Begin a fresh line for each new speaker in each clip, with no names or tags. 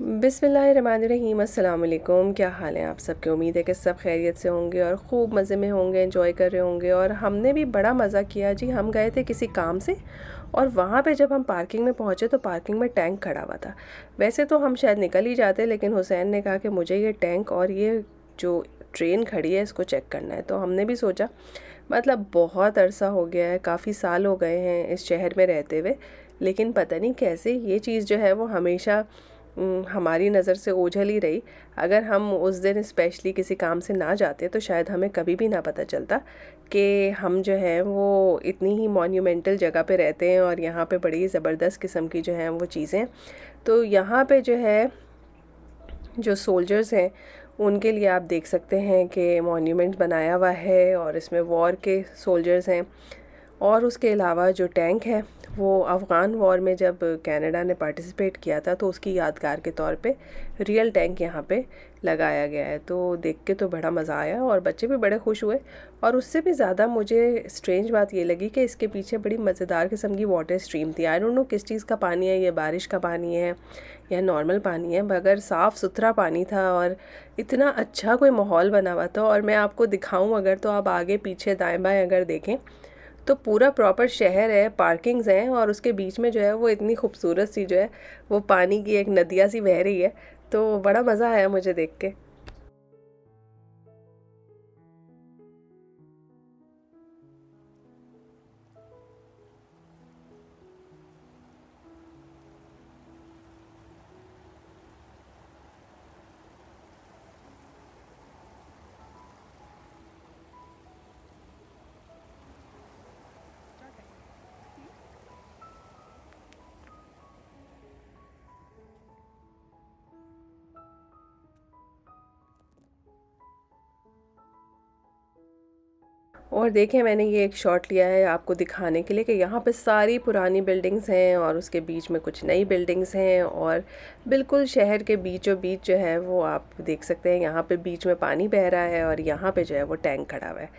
बिस्मिल्लाहिर्रहमानिर्रहीम। अस्सलाम वालेकुम। क्या हाल है आप सबके? उम्मीद है कि सब खैरियत से होंगे और ख़ूब मज़े में होंगे, एंजॉय कर रहे होंगे। और हमने भी बड़ा मज़ा किया जी। हम गए थे किसी काम से और वहाँ पे जब हम पार्किंग में पहुँचे तो पार्किंग में टैंक खड़ा हुआ था। वैसे तो हम शायद निकल ही जाते, लेकिन हुसैन ने कहा कि मुझे ये टैंक और ये जो ट्रेन खड़ी है इसको चेक करना है। तो हमने भी सोचा, मतलब बहुत अरसा हो गया है, काफ़ी साल हो गए हैं इस शहर में रहते हुए, लेकिन पता नहीं कैसे ये चीज़ जो है वो हमेशा हमारी नज़र से ओझल ही रही। अगर हम उस दिन स्पेशली किसी काम से ना जाते तो शायद हमें कभी भी ना पता चलता कि हम जो है वो इतनी ही मॉन्यूमेंटल जगह पे रहते हैं और यहाँ पे बड़ी ज़बरदस्त किस्म की जो हैं वो चीज़ें। तो यहाँ पे जो है जो सोल्जर्स हैं उनके लिए आप देख सकते हैं कि मॉन्यूमेंट बनाया हुआ है और इसमें वॉर के सोल्जर्स हैं। और उसके अलावा जो टैंक है वो अफ़गान वॉर में जब कनाडा ने पार्टिसिपेट किया था तो उसकी यादगार के तौर पे रियल टैंक यहाँ पे लगाया गया है। तो देख के तो बड़ा मज़ा आया और बच्चे भी बड़े खुश हुए। और उससे भी ज़्यादा मुझे स्ट्रेंज बात ये लगी कि इसके पीछे बड़ी मज़ेदार किस्म की वाटर स्ट्रीम थी। आई डोंट नो किस चीज़ का पानी है, ये बारिश का पानी है या नॉर्मल पानी है, मगर साफ़ सुथरा पानी था और इतना अच्छा कोई माहौल बना हुआ था। और मैं आपको दिखाऊं अगर, तो आप आगे पीछे दाएं बाएं अगर देखें तो पूरा प्रॉपर शहर है, पार्किंग्स हैं और उसके बीच में जो है वो इतनी खूबसूरत सी जो है वो पानी की एक नदिया सी बह रही है। तो बड़ा मज़ा आया मुझे देख के। और देखें, मैंने ये एक शॉट लिया है आपको दिखाने के लिए कि यहाँ पे सारी पुरानी बिल्डिंग्स हैं और उसके बीच में कुछ नई बिल्डिंग्स हैं और बिल्कुल शहर के बीचों बीच जो है वो आप देख सकते हैं। यहाँ पे बीच में पानी बह रहा है और यहाँ पे जो है वो टैंक खड़ा हुआ है।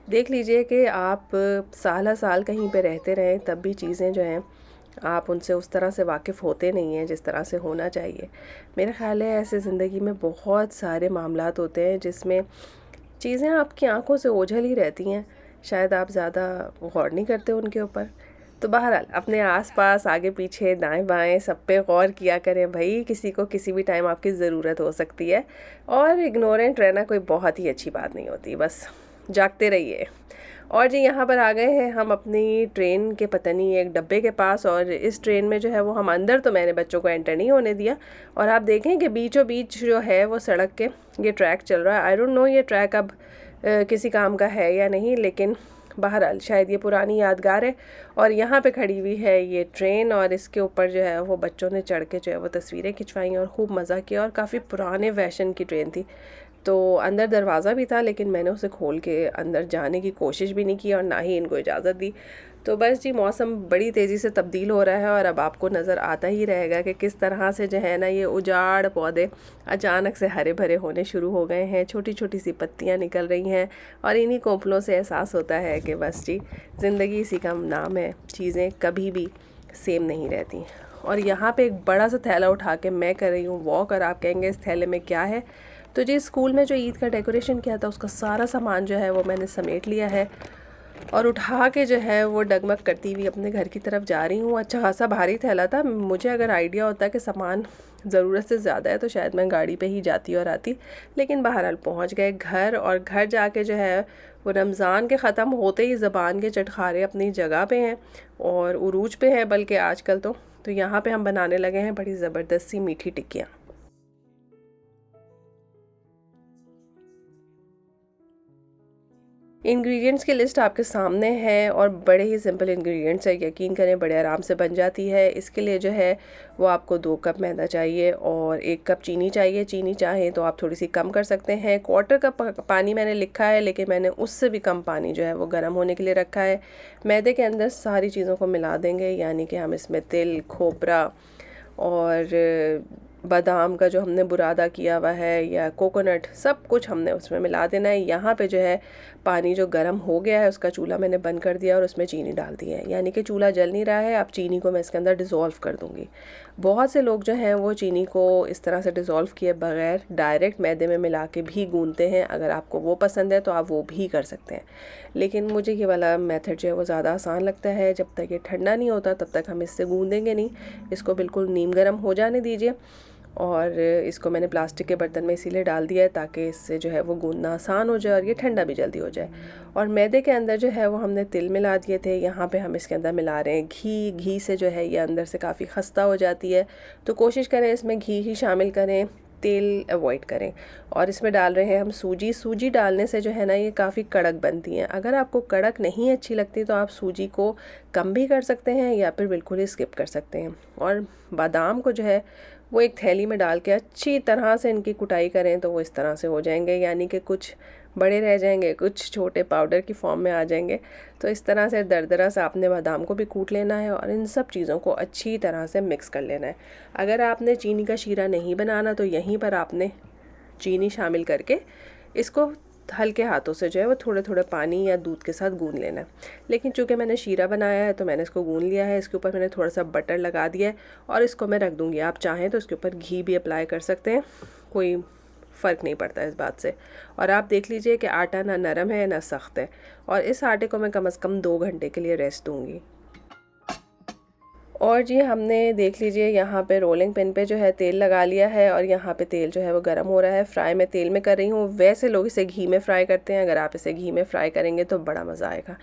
देख लीजिए कि आप साल साल कहीं पे रहते रहें तब भी चीज़ें जो हैं आप उनसे उस तरह से वाकिफ़ होते नहीं हैं जिस तरह से होना चाहिए। मेरा ख़्याल है ऐसे ज़िंदगी में बहुत सारे मामलात होते हैं जिसमें चीज़ें आपकी आंखों से ओझल ही रहती हैं, शायद आप ज़्यादा गौर नहीं करते उनके ऊपर। तो बहरहाल अपने आसपास आगे पीछे दाएं बाएं सब पे गौर किया करें भाई, किसी को किसी भी टाइम आपकी ज़रूरत हो सकती है। और इग्नोरेंट रहना कोई बहुत ही अच्छी बात नहीं होती, बस जागते रहिए। और जी यहाँ पर आ गए हैं हम अपनी ट्रेन के पता नहीं एक डब्बे के पास। और इस ट्रेन में जो है वो हम अंदर, तो मैंने बच्चों को एंटर नहीं होने दिया। और आप देखें कि बीचों बीच जो है वो सड़क के ये ट्रैक चल रहा है। आई डोंट नो ये ट्रैक अब किसी काम का है या नहीं, लेकिन बहरहाल शायद ये पुरानी यादगार है। और यहाँ पे खड़ी हुई है ये ट्रेन और इसके ऊपर जो है वो बच्चों ने चढ़ के जो है वो तस्वीरें खिंचवाई और खूब मज़ा किया। और काफ़ी पुराने फैशन की ट्रेन थी, तो अंदर दरवाज़ा भी था, लेकिन मैंने उसे खोल के अंदर जाने की कोशिश भी नहीं की और ना ही इनको इजाज़त दी। तो बस जी, मौसम बड़ी तेज़ी से तब्दील हो रहा है और अब आपको नज़र आता ही रहेगा कि किस तरह से जो है ना ये उजाड़ पौधे अचानक से हरे भरे होने शुरू हो गए हैं। छोटी छोटी सी पत्तियां निकल रही हैं और इन्हीं कोपलों से एहसास होता है कि बस जी, ज़िंदगी इसी का नाम है, चीज़ें कभी भी सेम नहीं रहती। और यहाँ पे एक बड़ा सा थैला उठा के मैं कर रही हूँ वॉक, और आप कहेंगे इस थैले में क्या है। तो जी, स्कूल में जो ईद का डेकोरेशन किया था उसका सारा सामान जो है वो मैंने समेट लिया है और उठा के जो है वो डगमग करती हुई अपने घर की तरफ जा रही हूँ। अच्छा खासा भारी थैला था, मुझे अगर आइडिया होता कि सामान ज़रूरत से ज़्यादा है तो शायद मैं गाड़ी पे ही जाती और आती, लेकिन बहरहाल पहुँच गए घर। और घर जाके जो है वो रमज़ान के ख़त्म होते ही ज़बान के चटखारे अपनी जगह पे हैं और उरूज पे हैं बल्कि आजकल तो यहाँ पे हम बनाने लगे हैं बड़ी ज़बरदस्त सी मीठी टिक्कियाँ। इंग्रेडिएंट्स की लिस्ट आपके सामने है और बड़े ही सिंपल इंग्रेडिएंट्स है, यकीन करें बड़े आराम से बन जाती है। इसके लिए जो है वो आपको 2 कप मैदा चाहिए और 1 कप चीनी चाहिए। चीनी चाहें तो आप थोड़ी सी कम कर सकते हैं। 1/4 कप पानी मैंने लिखा है, लेकिन मैंने उससे भी कम पानी जो है वो गर्म होने के लिए रखा है। मैदे के अंदर सारी चीज़ों को मिला देंगे, यानी कि हम इसमें तिल, खोपरा और बादाम का जो हमने बुरादा किया हुआ है या कोकोनट, सब कुछ हमने उसमें मिला देना है। यहाँ पे जो है पानी जो गर्म हो गया है उसका चूल्हा मैंने बंद कर दिया और उसमें चीनी डाल दी है, यानी कि चूल्हा जल नहीं रहा है। अब चीनी को मैं इसके अंदर डिज़ोल्व कर दूँगी। बहुत से लोग जो हैं वो चीनी को इस तरह से डिज़ोल्व किए बगैर डायरेक्ट मैदे में मिला के भी गूंदते हैं। अगर आपको वो पसंद है तो आप वो भी कर सकते हैं, लेकिन मुझे ये वाला मेथड जो है वो ज़्यादा आसान लगता है। जब तक ये ठंडा नहीं होता तब तक हम इससे गूंदेंगे नहीं। इसको बिल्कुल नीम गर्म हो जाने दीजिए। और इसको मैंने प्लास्टिक के बर्तन में इसीलिए डाल दिया है ताकि इससे जो है वो गूंदना आसान हो जाए और ये ठंडा भी जल्दी हो जाए। और मैदे के अंदर जो है वो हमने तिल मिला दिए थे, यहाँ पे हम इसके अंदर मिला रहे हैं घी। घी से जो है ये अंदर से काफ़ी खस्ता हो जाती है, तो कोशिश करें इसमें घी ही शामिल करें, तेल अवॉइड करें। और इसमें डाल रहे हैं हम सूजी। सूजी डालने से जो है ना ये काफ़ी कड़क बनती हैं। अगर आपको कड़क नहीं अच्छी लगती तो आप सूजी को कम भी कर सकते हैं या फिर बिल्कुल ही स्किप कर सकते हैं। और बादाम को जो है वो एक थैली में डाल के अच्छी तरह से इनकी कुटाई करें तो वो इस तरह से हो जाएंगे, यानी कि कुछ बड़े रह जाएंगे, कुछ छोटे पाउडर की फॉर्म में आ जाएंगे। तो इस तरह से दरदरा से आपने बादाम को भी कूट लेना है और इन सब चीज़ों को अच्छी तरह से मिक्स कर लेना है। अगर आपने चीनी का शीरा नहीं बनाना तो यहीं पर आपने चीनी शामिल करके इसको हल्के हाथों से जो है वो थोड़े थोड़े पानी या दूध के साथ गूंद लेना है। लेकिन चूँकि मैंने शीरा बनाया है तो मैंने इसको गूंद लिया है। इसके ऊपर मैंने थोड़ा सा बटर लगा दिया है और इसको मैं रख दूँगी। आप चाहें तो इसके ऊपर घी भी अप्लाई कर सकते हैं, कोई फ़र्क नहीं पड़ता इस बात से। और आप देख लीजिए कि आटा ना नरम है ना सख्त है। और इस आटे को मैं कम से कम 2 घंटे के लिए रेस्ट दूँगी। और जी हमने देख लीजिए यहाँ पे रोलिंग पिन पे जो है तेल लगा लिया है और यहाँ पे तेल जो है वो गर्म हो रहा है। फ्राई मैं तेल में कर रही हूँ, वैसे लोग इसे घी में फ्राई करते हैं। अगर आप इसे घी में फ्राई करेंगे तो बड़ा मज़ा आएगा।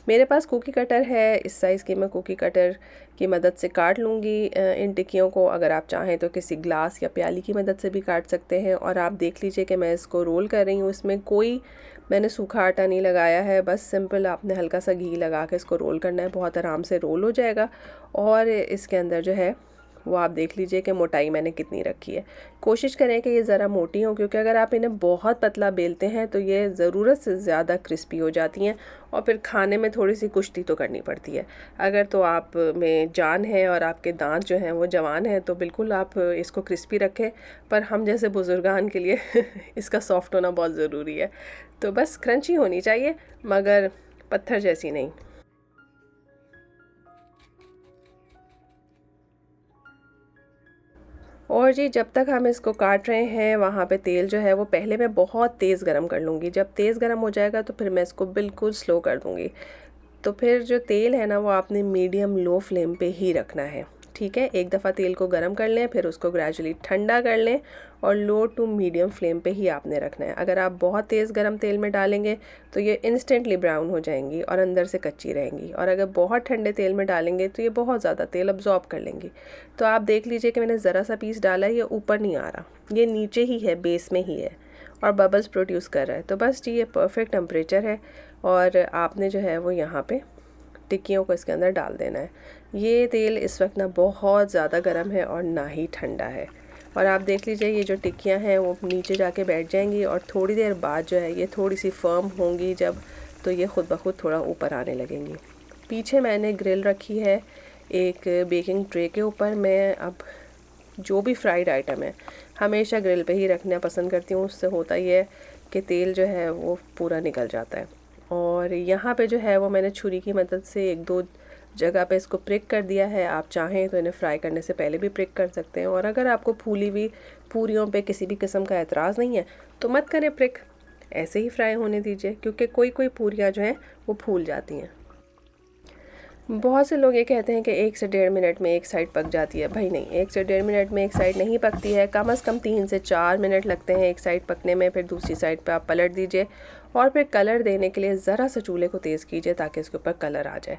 मेरे पास कुकी कटर है, इस साइज़ की मैं कुकी कटर की मदद से काट लूँगी इन टिक्कियों को। अगर आप चाहें तो किसी ग्लास या प्याली की मदद से भी काट सकते हैं। और आप देख लीजिए कि मैं इसको रोल कर रही हूँ। इसमें कोई मैंने सूखा आटा नहीं लगाया है, बस सिंपल आपने हल्का सा घी लगा के इसको रोल करना है। बहुत आराम से रोल हो जाएगा। और इसके अंदर जो है वो आप देख लीजिए कि मोटाई मैंने कितनी रखी है। कोशिश करें कि ये ज़रा मोटी हो, क्योंकि अगर आप इन्हें बहुत पतला बेलते हैं तो ये ज़रूरत से ज़्यादा क्रिस्पी हो जाती हैं और फिर खाने में थोड़ी सी कुश्ती तो करनी पड़ती है। अगर तो आप में जान है और आपके दांत जो हैं वो जवान हैं तो बिल्कुल आप इसको क्रिस्पी रखें, पर हम जैसे बुज़ुर्गान के लिए इसका सॉफ्ट होना बहुत ज़रूरी है। तो बस क्रंची होनी चाहिए मगर पत्थर जैसी नहीं। और जी जब तक हम इसको काट रहे हैं वहाँ पे तेल जो है वो पहले मैं बहुत तेज़ गरम कर लूँगी। जब तेज़ गरम हो जाएगा तो फिर मैं इसको बिल्कुल स्लो कर दूँगी। तो फिर जो तेल है ना वो आपने मीडियम लो फ्लेम पे ही रखना है, ठीक है। एक दफ़ा तेल को गरम कर लें, फिर उसको ग्रेजुअली ठंडा कर लें और लो टू मीडियम फ्लेम पे ही आपने रखना है। अगर आप बहुत तेज़ गरम तेल में डालेंगे तो ये इंस्टेंटली ब्राउन हो जाएंगी और अंदर से कच्ची रहेंगी। और अगर बहुत ठंडे तेल में डालेंगे तो ये बहुत ज़्यादा तेल अब्जॉर्ब कर लेंगी। तो आप देख लीजिए कि मैंने ज़रा सा पीस डाला है, ये ऊपर नहीं आ रहा, ये नीचे ही है, बेस में ही है और बबल्स प्रोड्यूस कर रहा है। तो बस जी ये परफेक्ट टेम्परेचर है और आपने जो है वो यहाँ पे टिक्कियों को इसके अंदर डाल देना है। ये तेल इस वक्त ना बहुत ज़्यादा गर्म है और ना ही ठंडा है। और आप देख लीजिए ये जो टिक्कियाँ हैं वो नीचे जाके बैठ जाएंगी और थोड़ी देर बाद जो है ये थोड़ी सी फर्म होंगी जब, तो ये ख़ुद ब खुद थोड़ा ऊपर आने लगेंगी। पीछे मैंने ग्रिल रखी है एक बेकिंग ट्रे के ऊपर। मैं अब जो भी फ्राइड आइटम है हमेशा ग्रिल पे ही रखना पसंद करती हूँ। उससे होता ही है कि तेल जो है वो पूरा निकल जाता है। और यहाँ पे जो है वो मैंने छुरी की मदद से 1-2 जगह पे इसको प्रिक कर दिया है। आप चाहें तो इन्हें फ्राई करने से पहले भी प्रिक कर सकते हैं। और अगर आपको फूली हुई पूरियों पे किसी भी किस्म का एतराज़ नहीं है तो मत करें प्रिक, ऐसे ही फ्राई होने दीजिए, क्योंकि कोई कोई पूरियाँ जो हैं वो फूल जाती हैं। बहुत से लोग ये कहते हैं कि 1 से 1.5 मिनट में एक साइड पक जाती है। भाई नहीं, 1 से 1.5 मिनट में एक साइड नहीं पकती है। कम से कम 3 से 4 मिनट लगते हैं एक साइड पकने में। फिर दूसरी साइड पे आप पलट दीजिए और फिर कलर देने के लिए ज़रा सा चूल्हे को तेज़ कीजिए ताकि इसके ऊपर कलर आ जाए,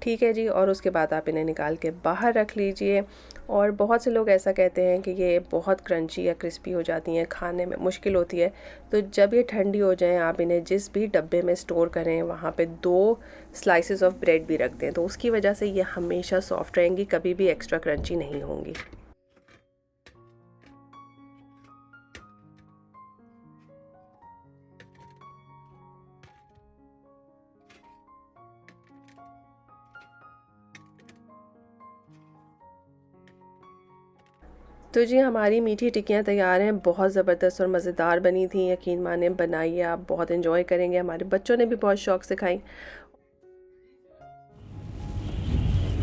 ठीक है जी। और उसके बाद आप इन्हें निकाल के बाहर रख लीजिए। और बहुत से लोग ऐसा कहते हैं कि ये बहुत क्रंची या क्रिस्पी हो जाती हैं, खाने में मुश्किल होती है। तो जब ये ठंडी हो जाएं आप इन्हें जिस भी डब्बे में स्टोर करें वहाँ पे 2 स्लाइसेस ऑफ ब्रेड भी रख दें, तो उसकी वजह से ये हमेशा सॉफ्ट रहेंगी, कभी भी एक्स्ट्रा क्रंची नहीं होंगी। तो जी हमारी मीठी टिक्कियाँ तैयार हैं, बहुत ज़बरदस्त और मज़ेदार बनी थी। यकीन माने बनाइए, आप बहुत एंजॉय करेंगे। हमारे बच्चों ने भी बहुत शौक़ से खाई।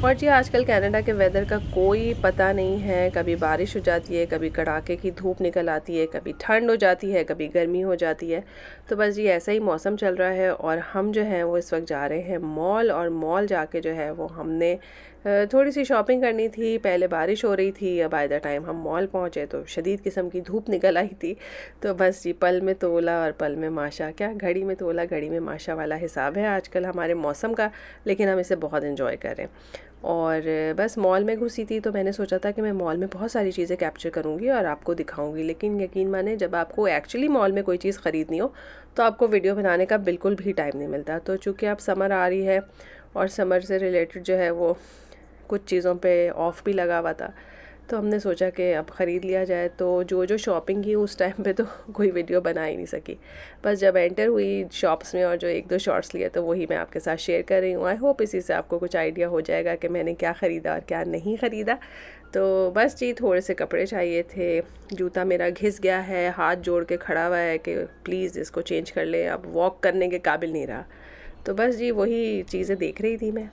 और जी आजकल कनाडा के वेदर का कोई पता नहीं है, कभी बारिश हो जाती है, कभी कड़ाके की धूप निकल आती है, कभी ठंड हो जाती है, कभी गर्मी हो जाती है। तो बस जी ऐसा ही मौसम चल रहा है और हम जो हैं वो इस वक्त जा रहे हैं मॉल, और मॉल जाके जो है वो हमने थोड़ी सी शॉपिंग करनी थी। पहले बारिश हो रही थी, अब बाय द टाइम हम मॉल पहुँचे तो शदीद किस्म की धूप निकल आई थी। तो बस जी पल में तोला और पल में माशा, क्या घड़ी में तोला घड़ी में माशा वाला हिसाब है आजकल हमारे मौसम का, लेकिन हम इसे बहुत इन्जॉय कर रहे हैं। और बस मॉल में घुसी थी तो मैंने सोचा था कि मैं मॉल में बहुत सारी चीज़ें कैप्चर करूँगी और आपको दिखाऊँगी, लेकिन यकीन माने जब आपको एक्चुअली मॉल में कोई चीज़ ख़रीदनी हो तो आपको वीडियो बनाने का बिल्कुल भी टाइम नहीं मिलता। तो चूँकि अब समर आ रही है और समर से रिलेटेड जो है वो कुछ चीज़ों पे ऑफ़ भी लगा हुआ था, तो हमने सोचा कि अब ख़रीद लिया जाए। तो जो शॉपिंग की उस टाइम पे तो कोई वीडियो बना ही नहीं सकी। बस जब एंटर हुई शॉप्स में और जो एक दो शॉट्स लिए तो वही मैं आपके साथ शेयर कर रही हूँ। आई होप इसी से आपको कुछ आइडिया हो जाएगा कि मैंने क्या ख़रीदा और क्या नहीं ख़रीदा। तो बस जी थोड़े से कपड़े चाहिए थे, जूता मेरा घिस गया है, हाथ जोड़ के खड़ा हुआ है कि प्लीज़ इसको चेंज कर ले, अब वॉक करने के काबिल नहीं रहा। तो बस जी वही चीज़ें देख रही थी मैं।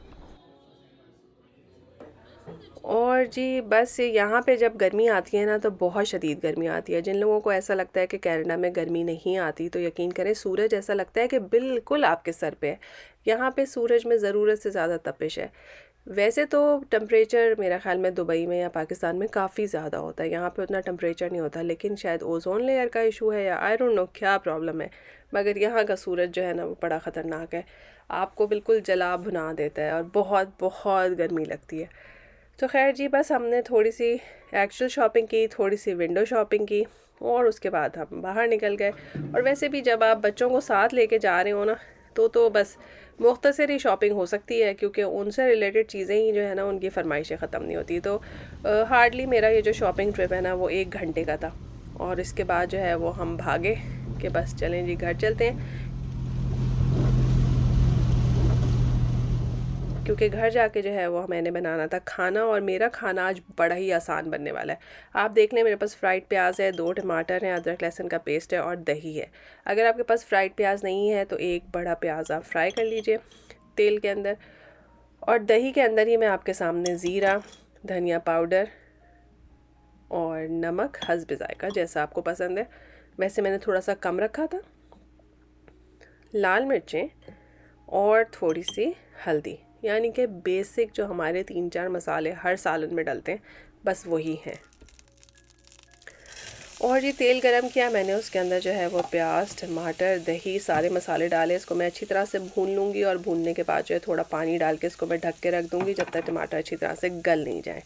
और जी बस यहाँ पे जब गर्मी आती है ना तो बहुत शदीद गर्मी आती है। जिन लोगों को ऐसा लगता है कि कनाडा में गर्मी नहीं आती तो यकीन करें, सूरज ऐसा लगता है कि बिल्कुल आपके सर पे है। यहाँ पे सूरज में ज़रूरत से ज़्यादा तपिश है। वैसे तो टेम्परेचर मेरा ख़्याल में दुबई में या पाकिस्तान में काफ़ी ज़्यादा होता है, यहाँ पे उतना टेम्परेचर नहीं होता, लेकिन शायद ओजोन लेयर का इशू है या आई डोंट नो क्या प्रॉब्लम है। मगर यहाँ का सूरज जो है ना वो बड़ा ख़तरनाक है, आपको बिल्कुल जला भुना देता है और बहुत बहुत गर्मी लगती है। तो खैर जी बस हमने थोड़ी सी एक्चुअल शॉपिंग की, थोड़ी सी विंडो शॉपिंग की और उसके बाद हम बाहर निकल गए। और वैसे भी जब आप बच्चों को साथ लेके जा रहे हो ना तो बस मुख्तसर ही शॉपिंग हो सकती है, क्योंकि उनसे रिलेटेड चीज़ें ही जो है ना उनकी फरमाइशें ख़त्म नहीं होती। तो हार्डली मेरा ये जो शॉपिंग ट्रिप है ना वो 1 घंटे का था, और इसके बाद जो है वो हम भागे कि बस चलें जी घर चलते हैं, क्योंकि घर जाके जो है वो मैंने बनाना था खाना। और मेरा खाना आज बड़ा ही आसान बनने वाला है। आप देख लें, मेरे पास फ्राइड प्याज है, 2 टमाटर हैं, अदरक लहसुन का पेस्ट है और दही है। अगर आपके पास फ्राइड प्याज नहीं है तो एक बड़ा प्याज आप फ्राई कर लीजिए तेल के अंदर, और दही के अंदर ही मैं आपके सामने ज़ीरा, धनिया पाउडर और नमक हस्ब ज़ायक़ा जैसा आपको पसंद है, वैसे मैंने थोड़ा सा कम रखा था, लाल मिर्चें और थोड़ी सी हल्दी, यानी कि बेसिक जो हमारे 3-4 मसाले हर सालन में डलते हैं बस वही हैं। और ये तेल गरम किया मैंने, उसके अंदर जो है वो प्याज, टमाटर, दही, सारे मसाले डाले। इसको मैं अच्छी तरह से भून लूँगी और भूनने के बाद जो है थोड़ा पानी डाल के इसको मैं ढक के रख दूँगी जब तक टमाटर अच्छी तरह से गल नहीं जाए।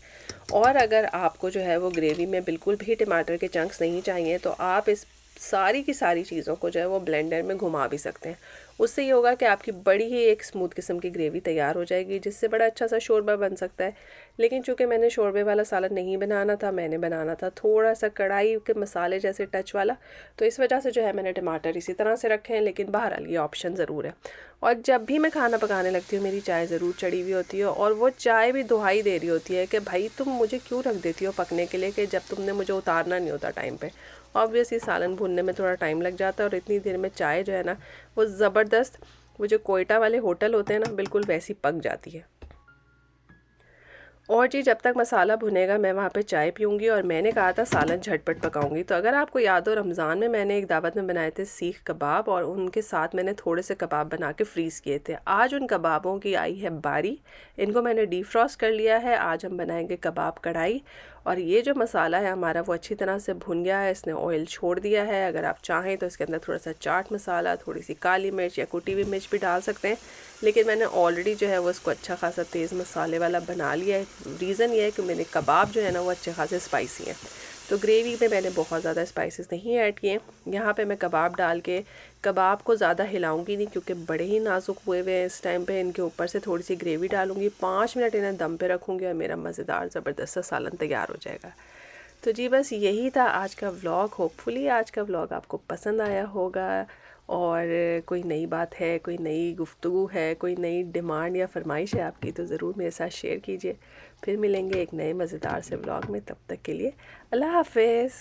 और अगर आपको जो है वो ग्रेवी में बिल्कुल भी टमाटर के चंक्स नहीं चाहिए तो आप इस सारी की सारी चीज़ों को जो है वो ब्लेंडर में घुमा भी सकते हैं। उससे ये होगा कि आपकी बड़ी ही एक स्मूथ किस्म की ग्रेवी तैयार हो जाएगी, जिससे बड़ा अच्छा सा शोरबा बन सकता है। लेकिन चूंकि मैंने शोरबे वाला सालन नहीं बनाना था, मैंने बनाना था थोड़ा सा कढ़ाई के मसाले जैसे टच वाला, तो इस वजह से जो है मैंने टमाटर इसी तरह से रखे हैं। लेकिन बहरहाल ये ऑप्शन ज़रूर है। और जब भी मैं खाना पकाने लगती हूँ मेरी चाय ज़रूर चढ़ी हुई होती है, और वो चाय भी दुहाई दे रही होती है कि भाई तुम मुझे क्यों रख देती हो पकने के लिए, कि जब तुमने मुझे उतारना नहीं होता टाइम पे। ऑब्वियसली सालन भूनने में थोड़ा टाइम लग जाता है, और इतनी देर में चाय जो है ना वो ज़बरदस्त, वो जो कोयटा वाले होटल होते हैं ना बिल्कुल वैसी पक जाती है। और जी जब तक मसाला भुनेगा मैं वहाँ पे चाय पीऊँगी, और मैंने कहा था सालन झटपट पकाऊंगी। तो अगर आपको याद हो, रमज़ान में मैंने एक दावत में बनाए थे सीख कबाब, और उनके साथ मैंने थोड़े से कबाब बना के फ्रीज़ किए थे। आज उन कबाबों की आई है बारी, इनको मैंने डीफ्रॉस्ट कर लिया है। आज हम बनाएंगे कबाब कढ़ाई। और ये जो मसाला है हमारा वो अच्छी तरह से भुन गया है, इसने ऑयल छोड़ दिया है। अगर आप चाहें तो इसके अंदर थोड़ा सा चाट मसाला, थोड़ी सी काली मिर्च या कुटी हुई मिर्च भी डाल सकते हैं, लेकिन मैंने ऑलरेडी जो है वो इसको अच्छा खासा तेज़ मसाले वाला बना लिया है। रीज़न ये है कि मेरे कबाब जो है ना वो अच्छे खासे स्पाइसी हैं, तो ग्रेवी में मैंने बहुत ज़्यादा स्पाइसेस नहीं ऐड किए। यहाँ पे मैं कबाब डाल के कबाब को ज़्यादा हिलाऊंगी नहीं, क्योंकि बड़े ही नाजुक हुए हुए हैं इस टाइम पे। इनके ऊपर से थोड़ी सी ग्रेवी डालूंगी, 5 मिनट इन्हें दम पे रखूँगी और मेरा मज़ेदार ज़बरदस्त सा सालन तैयार हो जाएगा। तो जी बस यही था आज का व्लॉग। होपफुली आज का व्लॉग आपको पसंद आया होगा, और कोई नई बात है, कोई नई गुफ्तगू है, कोई नई डिमांड या फरमाइश है आपकी, तो ज़रूर मेरे साथ शेयर कीजिए। फिर मिलेंगे एक नए मज़ेदार से व्लॉग में। तब तक के लिए अल्लाह हाफ़िज़।